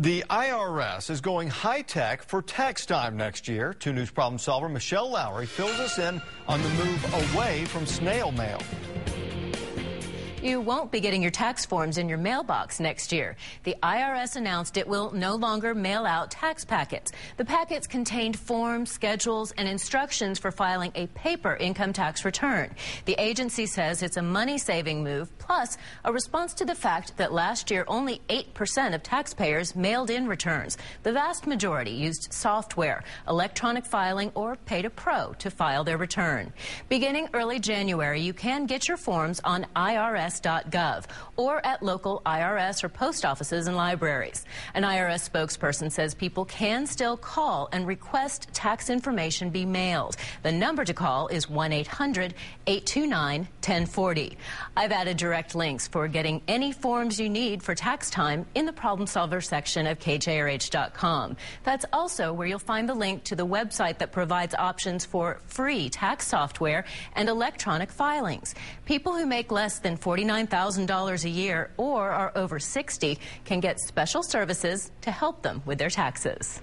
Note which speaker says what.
Speaker 1: The IRS is going high-tech for tax time next year. 2 News problem solver Michelle Lowry fills us in on the move away from snail mail.
Speaker 2: You won't be getting your tax forms in your mailbox next year. The IRS announced it will no longer mail out tax packets. The packets contained forms, schedules, and instructions for filing a paper income tax return. The agency says it's a money-saving move, plus a response to the fact that last year only 8% of taxpayers mailed in returns. The vast majority used software, electronic filing, or paid a pro to file their return. Beginning early January, you can get your forms on IRS.gov or at local IRS or post offices and libraries. An IRS spokesperson says people can still call and request tax information be mailed. The number to call is 1-800-829-1040. I've added direct links for getting any forms you need for tax time in the Problem Solver section of KJRH.com. That's also where you'll find the link to the website that provides options for free tax software and electronic filings. People who make less than $49,000 a year or are over 60 can get special services to help them with their taxes.